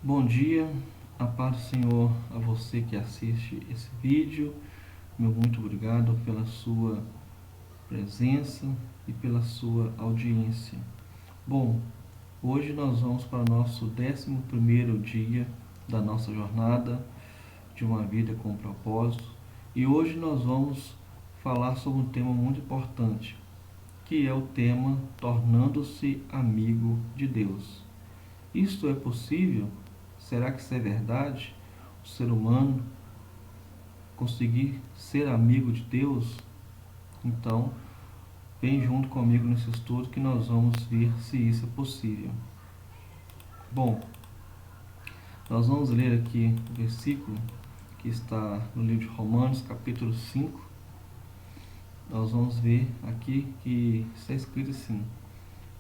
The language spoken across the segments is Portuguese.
Bom dia, a paz do Senhor a você que assiste esse vídeo. Meu muito obrigado pela sua presença e pela sua audiência. Bom, hoje nós vamos para o nosso 11º dia da nossa jornada de uma vida com propósito. E hoje nós vamos falar sobre um tema muito importante, que é o tema tornando-se amigo de Deus. Isto é possível? Será que isso é verdade? O ser humano conseguir ser amigo de Deus? Então, vem junto comigo nesse estudo que nós vamos ver se isso é possível. Bom, nós vamos ler aqui o versículo que está no livro de Romanos, capítulo 5. Nós vamos ver aqui que está escrito assim: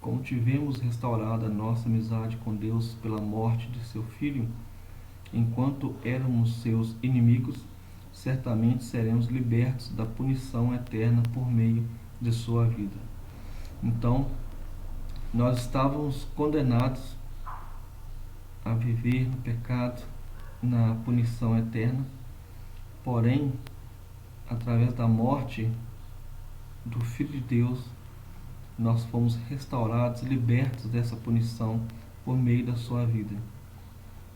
como tivemos restaurado a nossa amizade com Deus pela morte de seu Filho, enquanto éramos seus inimigos, certamente seremos libertos da punição eterna por meio de sua vida. Então, nós estávamos condenados a viver no pecado, na punição eterna, porém, através da morte do Filho de Deus, nós fomos restaurados, libertos dessa punição por meio da sua vida.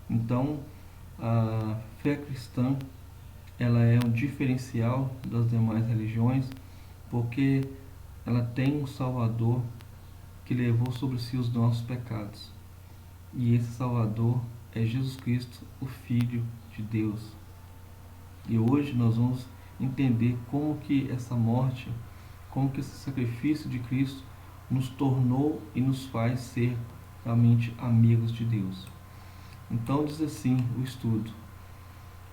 Então, a fé cristã, ela é um diferencial das demais religiões, porque ela tem um Salvador que levou sobre si os nossos pecados. E esse Salvador é Jesus Cristo, o Filho de Deus. E hoje nós vamos entender como que essa morte, como que esse sacrifício de Cristo nos tornou e nos faz ser realmente amigos de Deus. Então diz assim o estudo: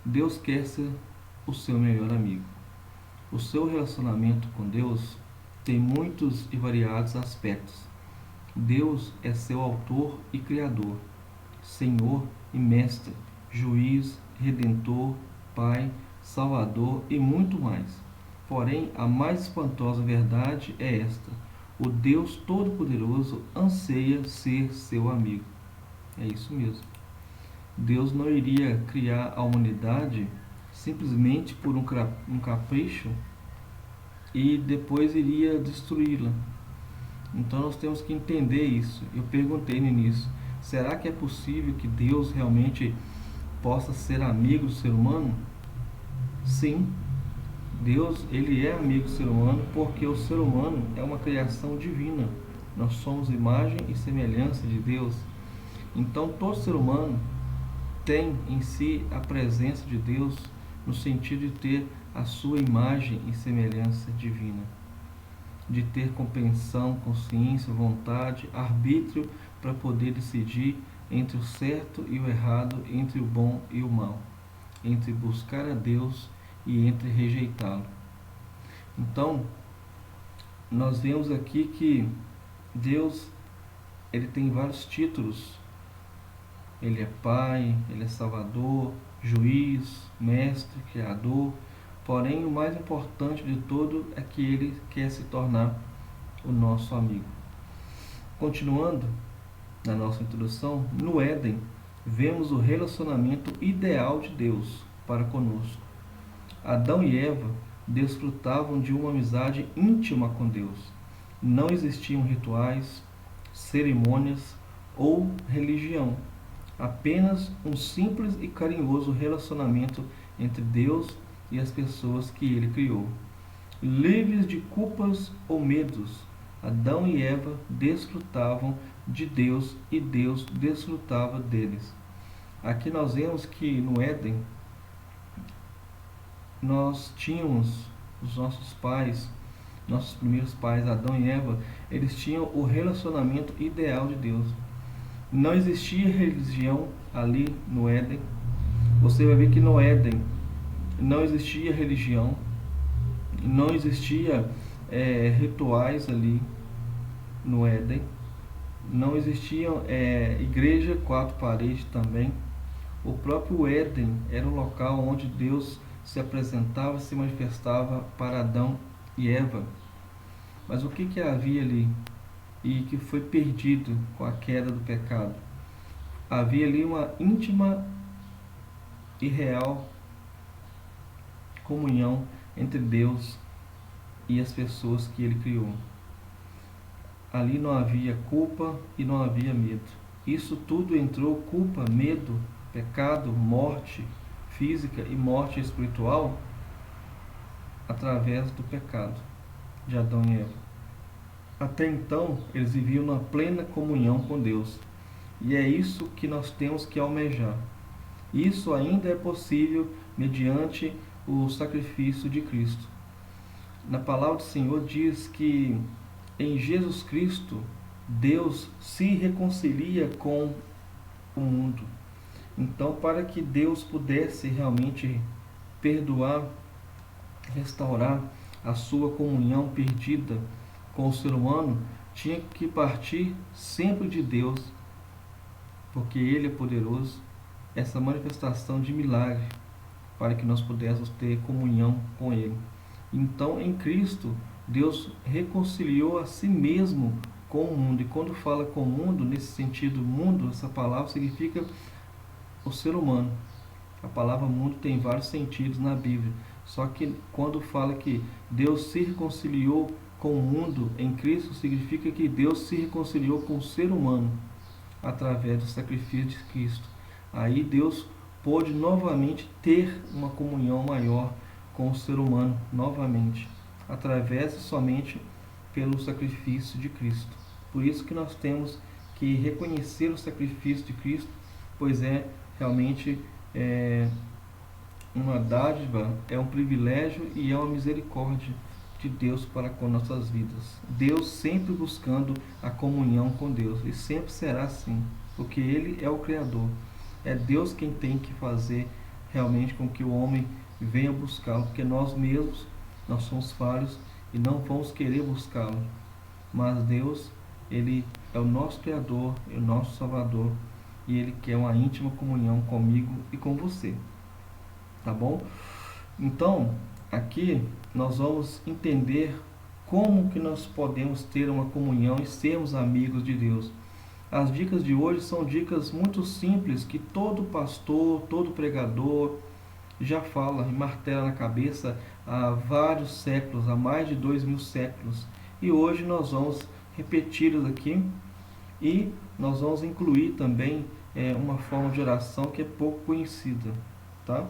Deus quer ser o seu melhor amigo. O seu relacionamento com Deus tem muitos e variados aspectos. Deus é seu autor e criador, Senhor e mestre, juiz, redentor, Pai, Salvador e muito mais. Porém, a mais espantosa verdade é esta: o Deus Todo-Poderoso anseia ser seu amigo. É isso mesmo. Deus não iria criar a humanidade simplesmente por um capricho e depois iria destruí-la. Então nós temos que entender isso. Eu perguntei no início: será que é possível que Deus realmente possa ser amigo do ser humano? Sim, Deus, ele é amigo do ser humano porque o ser humano é uma criação divina. Nós somos imagem e semelhança de Deus. Então todo ser humano tem em si a presença de Deus, no sentido de ter a sua imagem e semelhança divina, de ter compreensão, consciência, vontade, arbítrio para poder decidir entre o certo e o errado, entre o bom e o mal, entre buscar a Deus e entre rejeitá-lo. Então, nós vemos aqui que Deus, ele tem vários títulos. Ele é Pai, ele é Salvador, Juiz, Mestre, Criador. Porém, o mais importante de tudo é que ele quer se tornar o nosso amigo. Continuando na nossa introdução, no Éden, vemos o relacionamento ideal de Deus para conosco. Adão e Eva desfrutavam de uma amizade íntima com Deus. Não existiam rituais, cerimônias ou religião. Apenas um simples e carinhoso relacionamento entre Deus e as pessoas que ele criou. Livres de culpas ou medos, Adão e Eva desfrutavam de Deus e Deus desfrutava deles. Aqui nós vemos que no Éden nós tínhamos os nossos pais, nossos primeiros pais, Adão e Eva, eles tinham o relacionamento ideal de Deus. Não existia religião ali no Éden. Você vai ver que no Éden não existia religião, não existia rituais ali no Éden, não existia igreja, 4 paredes também. O próprio Éden era um local onde Deus se apresentava, se manifestava para Adão e Eva. Mas o que havia ali? E que foi perdido com a queda do pecado? Havia ali uma íntima e real comunhão entre Deus e as pessoas que Ele criou. Ali não havia culpa e não havia medo. Isso tudo entrou, culpa, medo, pecado, morte física e morte espiritual, através do pecado de Adão e Eva. Até então, eles viviam na plena comunhão com Deus. E é isso que nós temos que almejar. Isso ainda é possível mediante o sacrifício de Cristo. Na palavra do Senhor diz que em Jesus Cristo, Deus se reconcilia com o mundo. Então, para que Deus pudesse realmente perdoar, restaurar a sua comunhão perdida com o ser humano, tinha que partir sempre de Deus, porque Ele é poderoso, essa manifestação de milagre, para que nós pudéssemos ter comunhão com Ele. Então, em Cristo, Deus reconciliou a si mesmo com o mundo. E quando fala com o mundo, nesse sentido, mundo, essa palavra significa o ser humano. A palavra mundo tem vários sentidos na Bíblia. Só que quando fala que Deus se reconciliou com o mundo em Cristo, significa que Deus se reconciliou com o ser humano através do sacrifício de Cristo. Aí Deus pôde novamente ter uma comunhão maior com o ser humano, novamente, através e somente pelo sacrifício de Cristo. Por isso que nós temos que reconhecer o sacrifício de Cristo, pois é realmente uma dádiva, é um privilégio e é uma misericórdia de Deus para com nossas vidas. Deus sempre buscando a comunhão com Deus, e sempre será assim, porque Ele é o Criador. É Deus quem tem que fazer realmente com que o homem venha buscá-lo, porque nós mesmos, nós somos falhos e não vamos querer buscá-lo. Mas Deus, Ele é o nosso Criador, é o nosso Salvador, e Ele quer uma íntima comunhão comigo e com você. Tá bom? Então, aqui nós vamos entender como que nós podemos ter uma comunhão e sermos amigos de Deus. As dicas de hoje são dicas muito simples que todo pastor, todo pregador já fala e martela na cabeça há vários séculos, há mais de 2000 séculos. E hoje nós vamos repeti-las aqui e nós vamos incluir também uma forma de oração que é pouco conhecida, tá?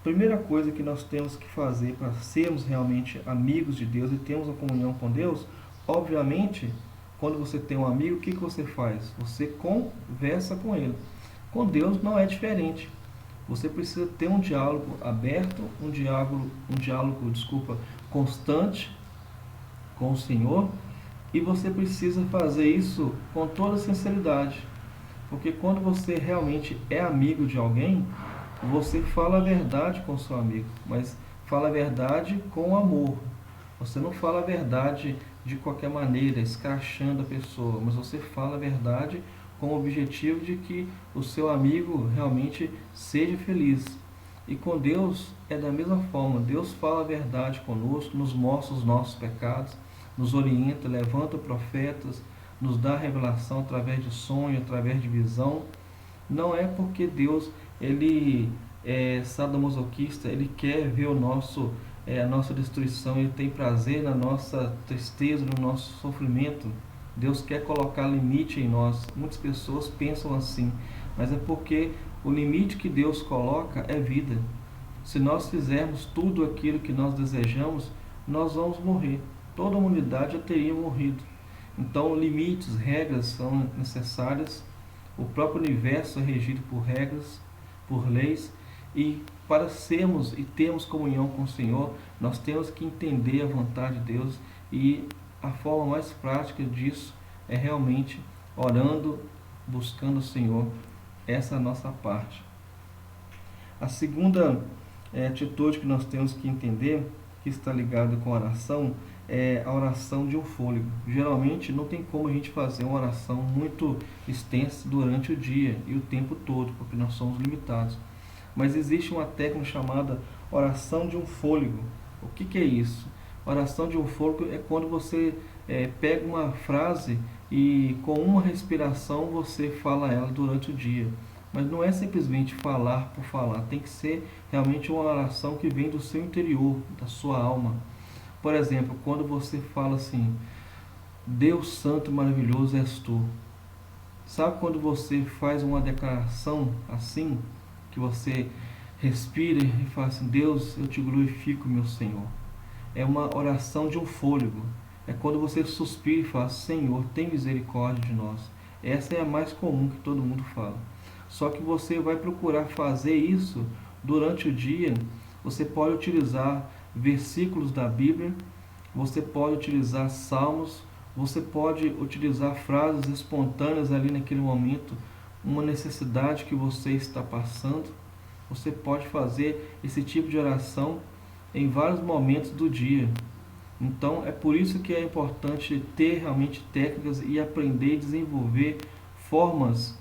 Primeira coisa que nós temos que fazer para sermos realmente amigos de Deus e termos uma comunhão com Deus, obviamente, quando você tem um amigo, o que você faz? Você conversa com ele. Com Deus não é diferente. Você precisa ter um diálogo aberto, um diálogo, constante com o Senhor, e você precisa fazer isso com toda sinceridade. Porque quando você realmente é amigo de alguém, você fala a verdade com o seu amigo, mas fala a verdade com amor. Você não fala a verdade de qualquer maneira, escrachando a pessoa, mas você fala a verdade com o objetivo de que o seu amigo realmente seja feliz. E com Deus é da mesma forma. Deus fala a verdade conosco, nos mostra os nossos pecados, nos orienta, levanta profetas, nos dá revelação através de sonho, através de visão. Não é porque Deus ele é sadomasoquista, ele quer ver a nossa destruição, ele tem prazer na nossa tristeza, no nosso sofrimento. Deus quer colocar limite em nós. Muitas pessoas pensam assim, mas é porque o limite que Deus coloca é vida. Se nós fizermos tudo aquilo que nós desejamos, nós vamos morrer. Toda a humanidade já teria morrido. Então, limites, regras são necessárias. O próprio universo é regido por regras, por leis, e para sermos e termos comunhão com o Senhor, nós temos que entender a vontade de Deus, e a forma mais prática disso é realmente orando, buscando o Senhor. Essa é a nossa parte. A segunda atitude que nós temos que entender, que está ligada com a oração, é a oração de um fôlego. Geralmente não tem como a gente fazer uma oração muito extensa durante o dia e o tempo todo, porque nós somos limitados. Mas existe uma técnica chamada oração de um fôlego. O que é isso? Oração de um fôlego é quando você pega uma frase e com uma respiração você fala ela durante o dia. Mas não é simplesmente falar por falar, tem que ser realmente uma oração que vem do seu interior, da sua alma. Por exemplo, quando você fala assim: Deus santo e maravilhoso és tu. Sabe quando você faz uma declaração assim, que você respira e fala assim: Deus, eu te glorifico, meu Senhor. É uma oração de um fôlego. É quando você suspira e fala: Senhor, tem misericórdia de nós. Essa é a mais comum que todo mundo fala. Só que você vai procurar fazer isso durante o dia. Você pode utilizar versículos da Bíblia, você pode utilizar salmos, você pode utilizar frases espontâneas ali naquele momento, uma necessidade que você está passando. Você pode fazer esse tipo de oração em vários momentos do dia. Então, é por isso que é importante ter realmente técnicas e aprender e desenvolver formas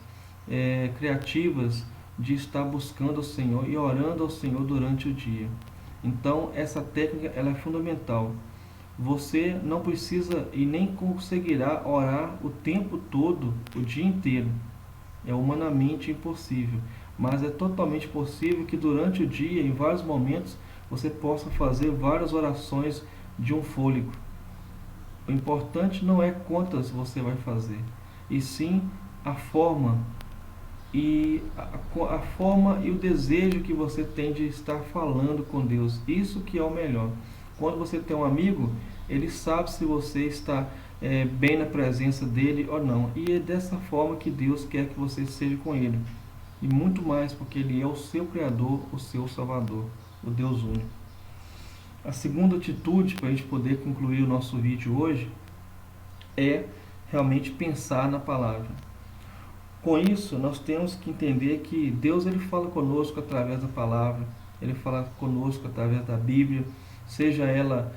criativas de estar buscando o Senhor e orando ao Senhor durante o dia. Então, essa técnica ela é fundamental. Você não precisa e nem conseguirá orar o tempo todo, o dia inteiro. É humanamente impossível. Mas é totalmente possível que durante o dia, em vários momentos, você possa fazer várias orações de um fôlego. O importante não é quantas você vai fazer, e sim a forma e a forma e o desejo que você tem de estar falando com Deus. Isso que é o melhor. Quando você tem um amigo, ele sabe se você está bem na presença dele ou não. E é dessa forma que Deus quer que você seja com ele. E muito mais, porque ele é o seu Criador, o seu Salvador, o Deus único. A segunda atitude para a gente poder concluir o nosso vídeo hoje é realmente pensar na palavra. Com isso, nós temos que entender que Deus ele fala conosco através da palavra, ele fala conosco através da Bíblia, seja ela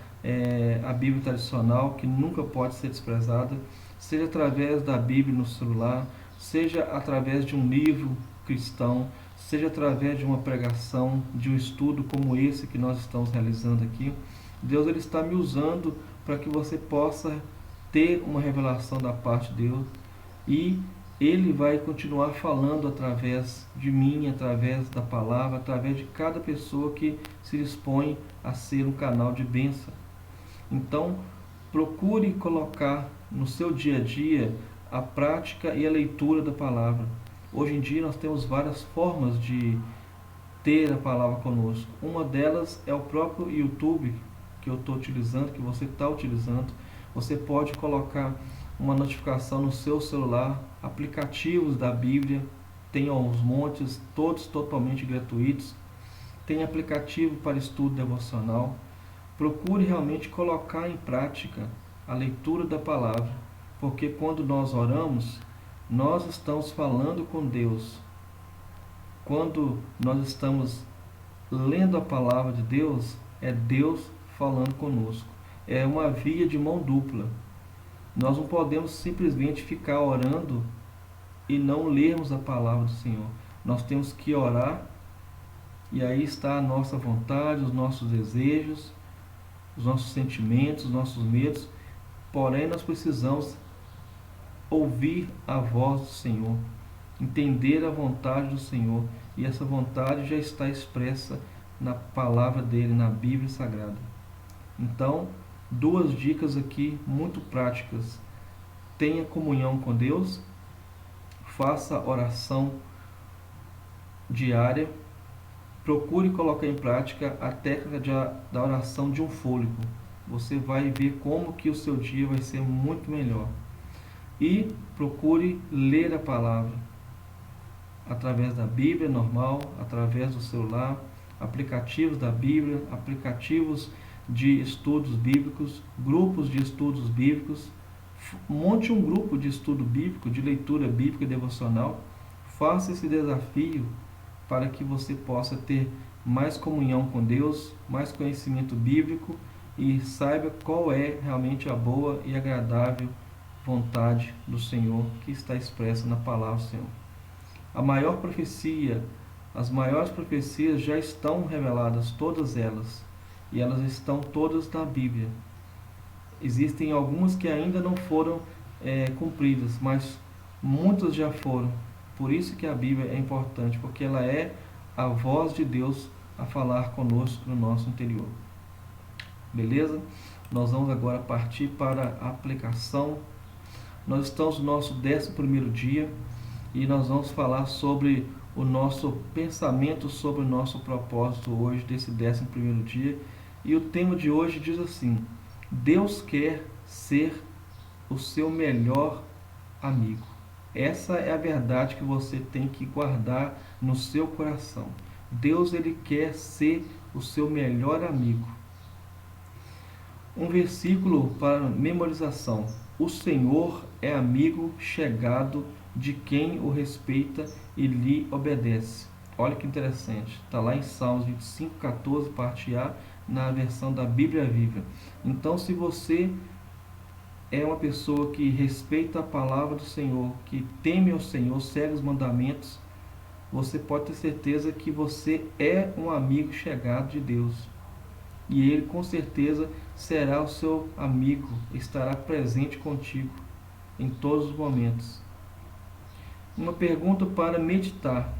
a Bíblia tradicional, que nunca pode ser desprezada, seja através da Bíblia no celular, seja através de um livro cristão, seja através de uma pregação, de um estudo como esse que nós estamos realizando aqui. Deus ele está me usando para que você possa ter uma revelação da parte de Deus, e Ele vai continuar falando através de mim, através da palavra, através de cada pessoa que se dispõe a ser um canal de bênção. Então, procure colocar no seu dia a dia a prática e a leitura da palavra. Hoje em dia nós temos várias formas de ter a palavra conosco. Uma delas é o próprio YouTube que eu estou utilizando, que você está utilizando. Você pode colocar uma notificação no seu celular, aplicativos da Bíblia, tem aos montes, todos totalmente gratuitos. Tem aplicativo para estudo devocional. Procure realmente colocar em prática a leitura da palavra, porque quando nós oramos, nós estamos falando com Deus. Quando nós estamos lendo a palavra de Deus, é Deus falando conosco. É uma via de mão dupla. Nós não podemos simplesmente ficar orando e não lermos a palavra do Senhor. Nós temos que orar, e aí está a nossa vontade, os nossos desejos, os nossos sentimentos, os nossos medos. Porém, nós precisamos ouvir a voz do Senhor, entender a vontade do Senhor, e essa vontade já está expressa na palavra dele, na Bíblia Sagrada. Então, duas dicas aqui muito práticas: tenha comunhão com Deus, faça oração diária, procure colocar em prática a técnica da oração de um fôlego. Você vai ver como que o seu dia vai ser muito melhor. E procure ler a palavra através da Bíblia normal, através do celular, aplicativos da Bíblia, aplicativos de estudos bíblicos, grupos de estudos bíblicos. Monte um grupo de estudo bíblico, de leitura bíblica devocional. Faça esse desafio para que você possa ter mais comunhão com Deus, mais conhecimento bíblico, e saiba qual é realmente a boa e agradável vontade do Senhor que está expressa na palavra do Senhor. A maior profecia, as maiores profecias já estão reveladas, todas elas, e elas estão todas na Bíblia. Existem algumas que ainda não foram cumpridas, mas muitas já foram. Por isso que a Bíblia é importante, porque ela é a voz de Deus a falar conosco no nosso interior. Beleza? Nós vamos agora partir para a aplicação. Nós estamos no nosso 11º dia e nós vamos falar sobre o nosso pensamento sobre o nosso propósito hoje, desse 11º dia. E o tema de hoje diz assim: Deus quer ser o seu melhor amigo. Essa é a verdade que você tem que guardar no seu coração. Deus, ele quer ser o seu melhor amigo. Um versículo para memorização: o Senhor é amigo chegado de quem o respeita e lhe obedece. Olha que interessante, está lá em Salmos 25:14, parte A, na versão da Bíblia Viva. Então, se você é uma pessoa que respeita a palavra do Senhor, que teme ao Senhor, segue os mandamentos, você pode ter certeza que você é um amigo chegado de Deus. E Ele com certeza será o seu amigo, estará presente contigo em todos os momentos. Uma pergunta para meditar.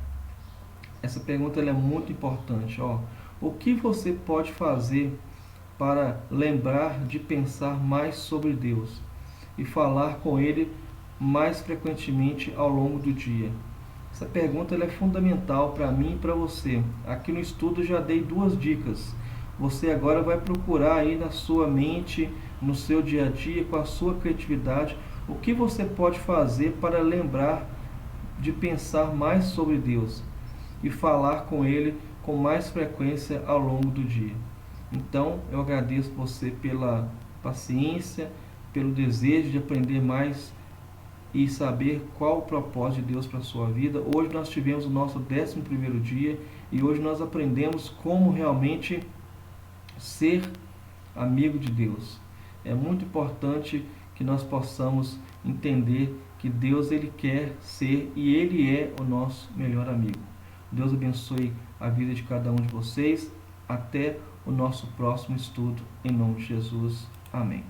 Essa pergunta é muito importante. O que você pode fazer para lembrar de pensar mais sobre Deus e falar com Ele mais frequentemente ao longo do dia? Essa pergunta é fundamental para mim e para você. Aqui no estudo eu já dei 2 dicas. Você agora vai procurar aí na sua mente, no seu dia a dia, com a sua criatividade, o que você pode fazer para lembrar de pensar mais sobre Deus e falar com Ele com mais frequência ao longo do dia. Então, eu agradeço você pela paciência, pelo desejo de aprender mais e saber qual o propósito de Deus para a sua vida. Hoje nós tivemos o nosso 11º dia e hoje nós aprendemos como realmente ser amigo de Deus. É muito importante que nós possamos entender que Deus, ele quer ser e ele é o nosso melhor amigo. Deus abençoe a vida de cada um de vocês. Até o nosso próximo estudo, em nome de Jesus. Amém.